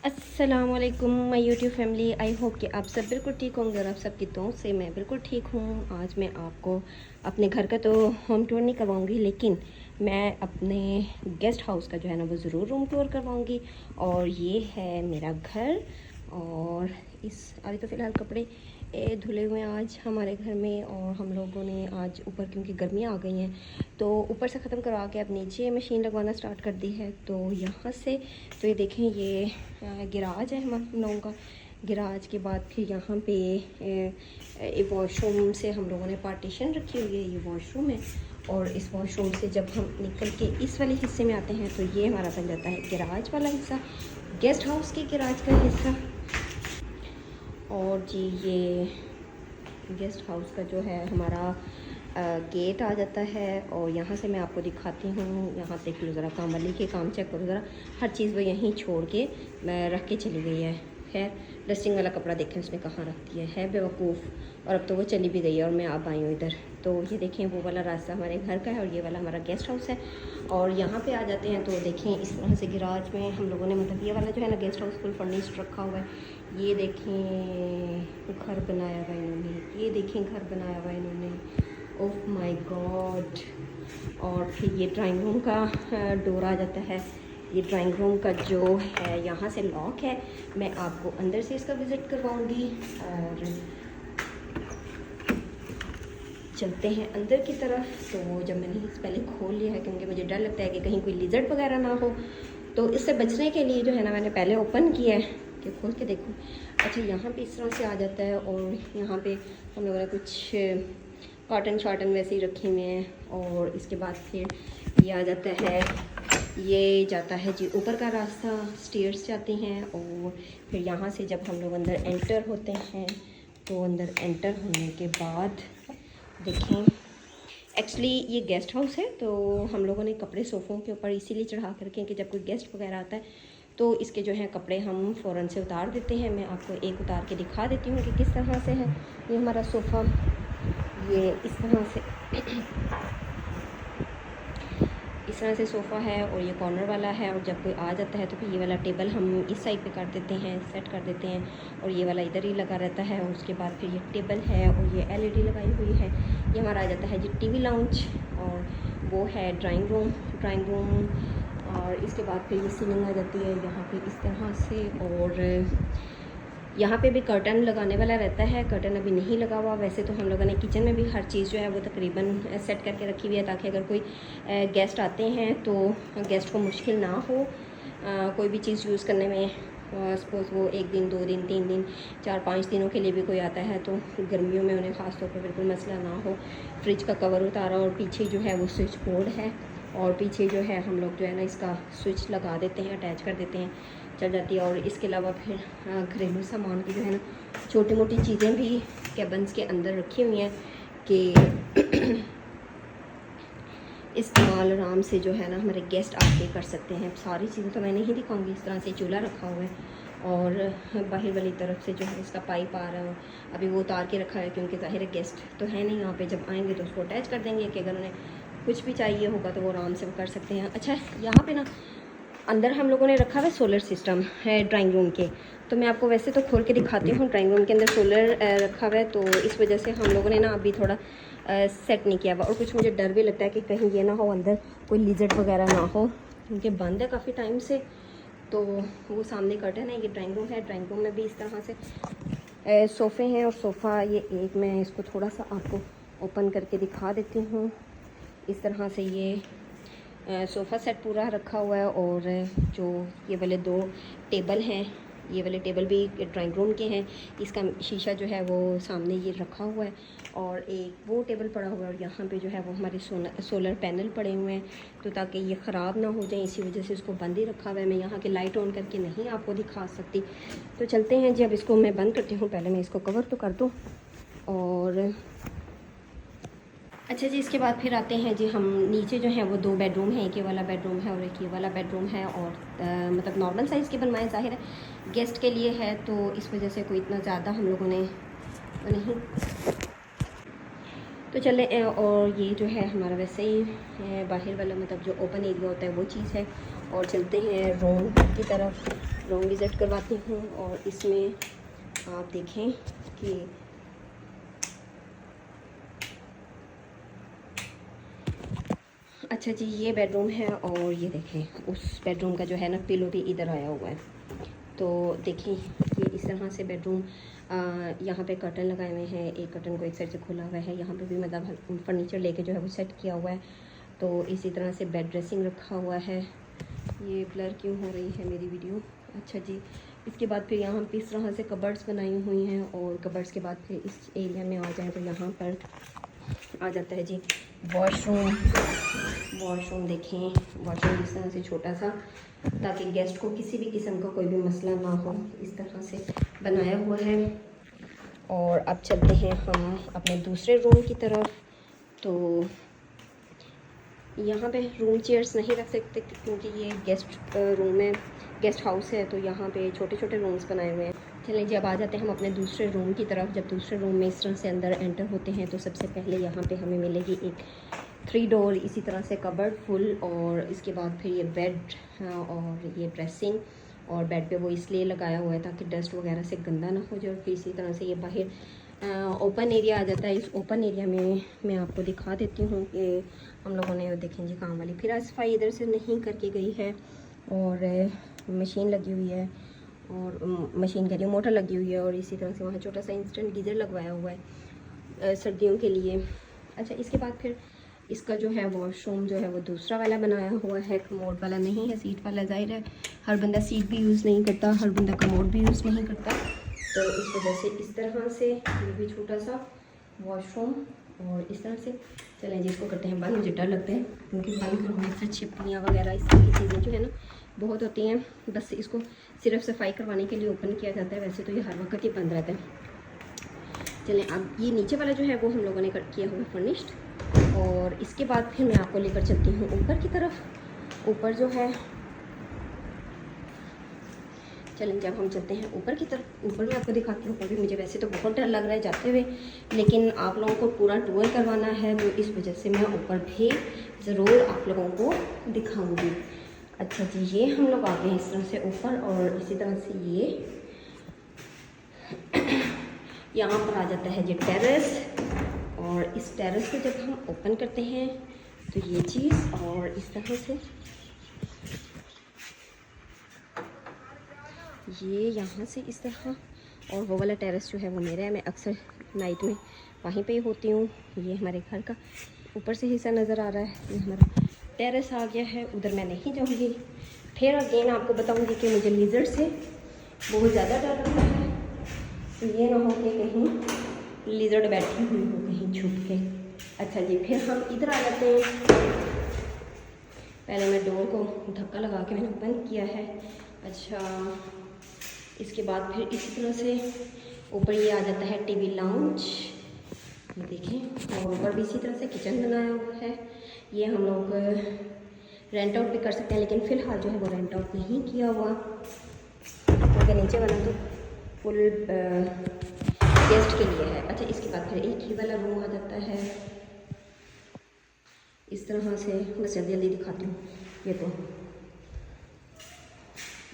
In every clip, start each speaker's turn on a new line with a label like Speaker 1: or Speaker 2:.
Speaker 1: अस्सलामुअलैकुम my YouTube family. I hope कि आप सब बिल्कुल ठीक होंगे और आप सबकी दुआओं से मैं बिल्कुल ठीक हूँ। आज मैं आपको अपने घर का तो होम टूर नहीं करवाऊँगी, लेकिन मैं अपने गेस्ट हाउस का जो है ना वो ज़रूर रूम टूर करवाऊँगी। और ये है मेरा घर। और इस अभी तो फ़िलहाल कपड़े धुले हुए हैं आज हमारे घर में, और हम लोगों ने आज ऊपर क्योंकि गर्मियाँ आ गई हैं तो ऊपर से ख़त्म करवा के अब नीचे मशीन लगवाना स्टार्ट कर दी है। तो यहाँ से तो ये देखें, ये गिराज है हम लोगों का। गिराज के बाद फिर यहाँ पे एक वॉशरूम से हम लोगों ने पार्टीशन रखी हुई है, ये वॉशरूम है। और इस वॉशरूम से जब हम निकल के इस वाले हिस्से में आते हैं तो ये हमारा बन जाता है गिराज वाला हिस्सा, गेस्ट हाउस के गिराज का हिस्सा। और जी ये गेस्ट हाउस का जो है हमारा गेट आ जाता है। और यहाँ से मैं आपको दिखाती हूँ, यहाँ देख लो ज़रा, काम वाली के काम चेक करो ज़रा, हर चीज़ वो यहीं छोड़ के मैं रख के चली गई है। खैर डस्टिंग वाला कपड़ा देखें उसने कहाँ रख दिया है बेवकूफ़, और अब तो वो चली भी गई है और मैं आप आई हूँ इधर। तो ये देखें वो वाला रास्ता हमारे घर का है और ये वाला हमारा गेस्ट हाउस है। और यहाँ पे आ जाते हैं तो देखें इस तरह से गिराज में हम लोगों ने मतलब ये वाला जो है ना गेस्ट हाउस फुल फर्निश्ड रखा हुआ है। ये देखें घर बनाया हुआ इन्होंने, ये देखें घर बनाया हुआ इन्होंने, ओह माय गॉड। और फिर ये ड्राइंग रूम का डोर आ जाता है। ये ड्राइंग रूम का जो है यहाँ से लॉक है, मैं आपको अंदर से इसका विज़िट करवाऊँगी। और चलते हैं अंदर की तरफ। तो जब मैंने इस पहले खोल लिया है क्योंकि मुझे डर लगता है कि कहीं कोई लिजर्ड वगैरह ना हो, तो इससे बचने के लिए जो है ना मैंने पहले ओपन किया है कि खोल के देखूँ। अच्छा यहाँ पे इस तरह से आ जाता है और यहाँ पे हम लोगों ने कुछ कॉटन शार्टन वैसे ही रखे हुए हैं। और इसके बाद फिर ये आ जाता है, ये जाता है जी ऊपर का रास्ता, स्टेयर्स जाते हैं। और फिर यहाँ से जब हम लोग अंदर एंटर होते हैं तो अंदर एंटर होने के बाद देखें, एक्चुअली ये गेस्ट हाउस है तो हम लोगों ने कपड़े सोफ़ों के ऊपर इसीलिए चढ़ा कर रखे हैं कि जब कोई गेस्ट वगैरह आता है तो इसके जो है कपड़े हम फ़ौरन से उतार देते हैं। मैं आपको एक उतार के दिखा देती हूँ कि किस तरह से है ये हमारा सोफ़ा। ये इस तरह से सोफ़ा है और ये कॉर्नर वाला है। और जब कोई आ जाता है तो फिर ये वाला टेबल हम इस साइड पे कर देते हैं, सेट कर देते हैं, और ये वाला इधर ही लगा रहता है। और उसके बाद फिर ये टेबल है और ये एलईडी लगाई हुई है। ये हमारा आ जाता है जी टीवी लाउंज, और वो है ड्राइंग रूम। और इसके बाद फिर ये सीलिंग आ जाती है यहाँ पे इस तरह से। और यहाँ पे भी कर्टन लगाने वाला रहता है, कर्टन अभी नहीं लगा हुआ। वैसे तो हम लोगों ने किचन में भी हर चीज़ जो है वो तकरीबन सेट करके रखी हुई है, ताकि अगर कोई गेस्ट आते हैं तो गेस्ट को मुश्किल ना हो कोई भी चीज़ यूज़ करने में। सपोज़ वो 1 दिन 2 दिन 3 दिन 4-5 दिनों के लिए भी कोई आता है तो गर्मियों में उन्हें ख़ास तौर पर बिल्कुल मसला ना हो। फ्रिज का कवर उतारा और पीछे जो है वो स्विच बोर्ड है, और पीछे जो है हम लोग जो है ना इसका स्विच लगा देते हैं, अटैच कर देते हैं, चल जाती है। और इसके अलावा फिर घरेलू सामान की जो है ना छोटी मोटी चीज़ें भी कैबन्स के अंदर रखी हुई हैं कि इस्तेमाल आराम से जो है ना हमारे गेस्ट आके कर सकते हैं। सारी चीज़ें तो मैं नहीं दिखाऊंगी। इस तरह से चूल्हा रखा हुआ है और बाहर वाली तरफ से जो है इसका पाइप आ रहा है, अभी वो उतार के रखा है क्योंकि ज़ाहिर है गेस्ट तो है नहीं यहाँ पे, जब आएंगे तो उसको अटैच कर देंगे कि अगर उन्हें कुछ भी चाहिए होगा तो वो आराम से वो कर सकते हैं। अच्छा यहाँ पे ना अंदर हम लोगों ने रखा हुआ सोलर सिस्टम है ड्राइंग रूम के, तो मैं आपको वैसे तो खोल के दिखाती हूँ। ड्राइंग रूम के अंदर सोलर रखा हुआ है, तो इस वजह से हम लोगों ने ना अभी थोड़ा सेट नहीं किया हुआ। और कुछ मुझे डर भी लगता है कि कहीं ये ना हो अंदर कोई लिजर्ड वगैरह ना हो, क्योंकि बंद है काफ़ी टाइम से। तो वो सामने कर्टन है, ये ड्राइंग रूम है। ड्राइंग रूम में भी इस तरह से सोफ़े हैं, और सोफ़ा ये एक, मैं इसको थोड़ा सा आपको ओपन करके दिखा देती हूँ। इस तरह से ये सोफ़ा सेट पूरा रखा हुआ है। और जो ये वाले 2 टेबल हैं, ये वाले टेबल भी ड्राइंग रूम के हैं। इसका शीशा जो है वो सामने ये रखा हुआ है, और एक वो टेबल पड़ा हुआ है। और यहाँ पे जो है वो हमारे सोलर पैनल पड़े हुए हैं, तो ताकि ये ख़राब ना हो जाए इसी वजह से इसको बंद ही रखा हुआ है। मैं यहाँ की लाइट ऑन करके नहीं आपको दिखा सकती। तो चलते हैं जी, अब इसको मैं बंद करती हूँ। पहले मैं इसको कवर तो कर दूँ। और अच्छा जी, इसके बाद फिर आते हैं जी, हम नीचे जो है वो 2 बेडरूम हैं, एक ये वाला बेडरूम है और एक ये वाला बेडरूम है। और मतलब नॉर्मल साइज़ के बनवाए, ज़ाहिर है गेस्ट के लिए है तो इस वजह से कोई इतना ज़्यादा हम लोगों ने नहीं। तो चले और ये जो है हमारा वैसे ही बाहर वाला मतलब जो ओपन एरिया होता है वो चीज़ है। और चलते हैं रूम की तरफ, रूम विज़िट करवाती हूँ। और इसमें आप देखें कि अच्छा जी, ये बेडरूम है और ये देखें उस बेडरूम का जो है ना पिलो भी इधर आया हुआ है। तो देखें ये इस तरह से बेडरूम, यहाँ पे कर्टन लगाए हुए हैं, एक कर्टन को एक साइड से खुला हुआ है, यहाँ पे भी मतलब फर्नीचर लेके जो है वो सेट किया हुआ है। तो इसी तरह से बेड ड्रेसिंग रखा हुआ है। ये ब्लर क्यों हो रही है मेरी वीडियो? अच्छा जी, इसके बाद फिर यहाँ पे इस तरह से कबर्ड्स बनाई हुई हैं और कबर्ड्स के बाद फिर इस एरिया में आ जाएँ तो यहाँ पर आ जाता है जी वॉशरूम। वॉशरूम देखें, वॉशरूम इस तरह से छोटा सा, ताकि गेस्ट को किसी भी किस्म का कोई भी मसला ना हो, इस तरह से बनाया हुआ है। और अब चलते हैं हम अपने दूसरे रूम की तरफ। तो यहाँ पे रूम चेयर्स नहीं रख सकते क्योंकि ये गेस्ट रूम है, गेस्ट हाउस है, तो यहाँ पे छोटे छोटे रूम्स बनाए हुए हैं। चलिए जी, अब आ जाते हैं हम अपने दूसरे रूम की तरफ। जब दूसरे रूम में इस तरह से अंदर एंटर होते हैं तो सबसे पहले यहाँ पे हमें मिलेगी एक 3 डोर इसी तरह से कबर्ड फुल, और इसके बाद फिर ये बेड और ये ड्रेसिंग, और बेड पे वो इसलिए लगाया हुआ है ताकि डस्ट वगैरह से गंदा ना हो जाए। फिर इसी तरह से ये बाहर ओपन एरिया आ जाता है। इस ओपन एरिया में मैं आपको दिखा देती हूँ कि हम लोगों ने देखें जी काम वाली फिर सफाई इधर से नहीं करके गई है, और मशीन लगी हुई है, और मशीन कह रही हूँ मोटर लगी हुई है, और इसी तरह से वहाँ छोटा सा इंस्टेंट गीज़र लगवाया हुआ है सर्दियों के लिए। अच्छा, इसके बाद फिर इसका जो है वॉशरूम जो है वो दूसरा वाला बनाया हुआ है, कमोड वाला नहीं है, सीट वाला। ज़ाहिर है हर बंदा सीट भी यूज़ नहीं करता, हर बंदा कमोड भी यूज़ नहीं करता, तो इस वजह से इस तरह से ये भी छोटा सा वॉशरूम। और इस तरह से चलें जिसको करते हैं बंद। मुझे डर लगता है क्योंकि बंद करने से छिपकलियाँ वगैरह इस तरह की चीज़ें जो है ना बहुत होती हैं। बस इसको सिर्फ सफाई करवाने के लिए ओपन किया जाता है, वैसे तो ये हर वक्त ही बंद रहता है। चलें, अब ये नीचे वाला जो है वो हम लोगों ने किया हुआ फर्निश्ड, और इसके बाद फिर मैं आपको लेकर चलती हूँ ऊपर की तरफ। ऊपर जो है, चलें जब हम चलते हैं ऊपर की तरफ, ऊपर मैं आपको दिखाती हूँ। ऊपर भी मुझे वैसे तो बहुत डर लग रहा है जाते हुए, लेकिन आप लोगों को पूरा टूर करवाना है तो इस वजह से मैं ऊपर भी ज़रूर आप लोगों को दिखाऊंगी। अच्छा जी, ये हम लोग आ गए इस तरह से ऊपर, और इसी तरह से ये यहाँ पर आ जाता है ये टेरेस। और इस टेरेस को जब हम ओपन करते हैं तो ये चीज़, और इस तरह से ये यहाँ से इस तरह, और वो वाला टेरेस जो है वो मेरा है, मैं अक्सर नाइट में वहीं पे ही होती हूँ। ये हमारे घर का ऊपर से हिस्सा नज़र आ रहा है, ये हमारा टेरेस आ गया है। उधर मैं नहीं जाऊँगी। फिर अगेन आपको बताऊँगी कि मुझे लीजर से बहुत ज़्यादा डर लगता है, तो ये ना हो कि कहीं लिजर्ड बैठी हुई हो कहीं छुप के। अच्छा जी, फिर हम इधर आ जाते हैं। पहले मैं डोर को धक्का लगा के मैंने बंद किया है। अच्छा, इसके बाद फिर इसी तरह से ऊपर ये आ जाता है टीवी लाउंज, ये देखें। और ऊपर भी इसी तरह से किचन बनाया हुआ है। ये हम लोग रेंट आउट भी कर सकते हैं, लेकिन फ़िलहाल जो है वो रेंट आउट नहीं किया हुआ क्योंकि नीचे वाला तो फुल गेस्ट के लिए है। अच्छा, इसके बाद फिर एक ही वाला रूम आ जाता है इस तरह से। बस जल्दी जल्दी दिखाती हूँ ये तो।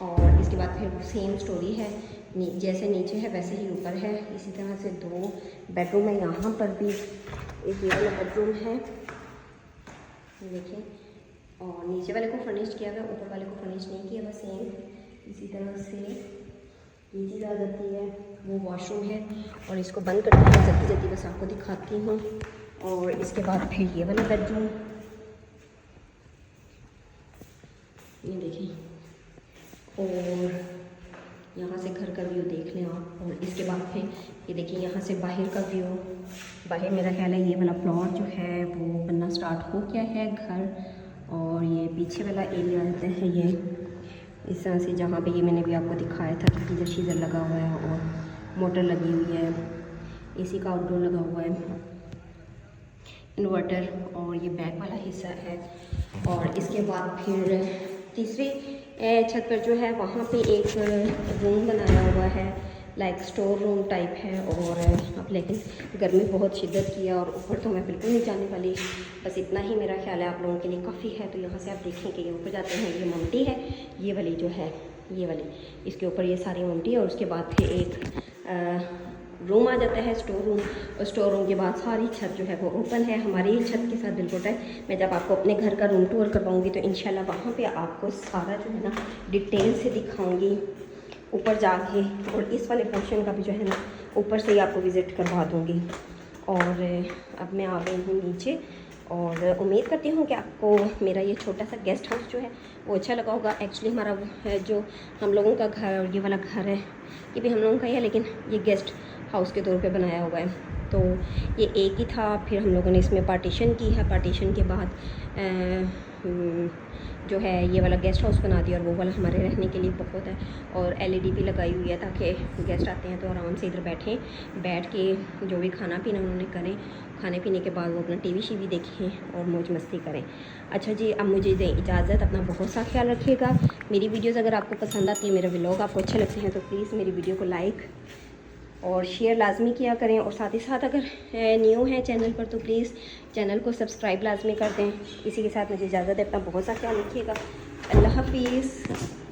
Speaker 1: और इसके बाद फिर सेम स्टोरी है, जैसे नीचे है वैसे ही ऊपर है। इसी तरह से 2 बेडरूम है। यहाँ पर भी एक ये वाला बेडरूम है, देखिए। और नीचे वाले को फर्निश किया हुआ है, ऊपर वाले को फर्निश नहीं किया हुआ। सेम इसी तरह से ये चीज़ आ जाती है। वो वॉशरूम है, और इसको बंद करते हैं जल्दी जल्दी, बस आपको दिखाती हूँ। और इसके बाद फिर ये वाला बेडरूम, ये देखिए। और यहाँ से घर का व्यू देख लें आप। और इसके बाद फिर ये देखिए यहाँ से बाहर का व्यू। बाहर मेरा ख्याल है ये वाला प्लॉट जो है वो बनना स्टार्ट हो गया है घर। और ये पीछे वाला एरिया आता है ये इस तरह से, जहाँ पे ये मैंने भी आपको दिखाया था कि गीज़र शीज़र लगा हुआ है और मोटर लगी हुई है, एसी का आउटडोर लगा हुआ है, इन्वर्टर। और ये बैक वाला हिस्सा है। और इसके बाद फिर तीसरी छत पर जो है वहाँ पे एक रूम बनाया हुआ है। लाइक स्टोर रूम टाइप है। और अब लेकिन गर्मी बहुत शिद्दत की है और ऊपर तो मैं बिल्कुल नहीं जाने वाली, बस इतना ही मेरा ख्याल है आप लोगों के लिए काफ़ी है। तो यहाँ से आप देखें कि ये ऊपर जाते हैं, ये ममटी है, ये वाली जो है ये वाली, इसके ऊपर ये सारी ममटी है। और उसके बाद फिर एक रूम आ जाता है, स्टोर रूम। और स्टोर रूम के बाद सारी छत जो है वो ओपन है, हमारी छत के साथ बिल्कुल है। मैं जब आपको अपने घर का रूम टूर करवाऊँगी तो इंशाल्लाह वहाँ पे आपको सारा जो है ना डिटेल से दिखाऊँगी ऊपर जाके। और इस वाले पोर्शन का भी जो है ना ऊपर से ही आपको विज़िट करवा दूँगी। और अब मैं आ गई हूँ नीचे और उम्मीद करती हूँ कि आपको मेरा ये छोटा सा गेस्ट हाउस जो है वो अच्छा लगा होगा। एक्चुअली हमारा वो है जो हम लोगों का घर, और ये वाला घर है ये भी हम लोगों का ही है, लेकिन ये गेस्ट हाउस के तौर पे बनाया हुआ है। तो ये एक ही था, फिर हम लोगों ने इसमें पार्टीशन की है। पार्टीशन के बाद जो है ये वाला गेस्ट हाउस बना दिया, और वो वाला हमारे रहने के लिए बहुत है। और एलईडी भी लगाई हुई है ताकि गेस्ट आते हैं तो आराम से इधर बैठ के जो भी खाना पीना उन्होंने करें, खाने पीने के बाद वो अपना टीवी शीवी देखें और मौज मस्ती करें। अच्छा जी, अब मुझे दें इजाज़त, अपना बहुत सा ख्याल रखिएगा। मेरी वीडियोज़ अगर आपको पसंद आती है, मेरे व्लॉग आपको अच्छे लगते हैं तो प्लीज़ मेरी वीडियो को लाइक और शेयर लाजमी किया करें। और साथ ही साथ अगर न्यू है चैनल पर तो प्लीज़ चैनल को सब्सक्राइब लाजमी कर दें। इसी के साथ मुझे इजाज़त है, अपना बहुत सा ख्याल रखिएगा। अल्लाह हाफिज़।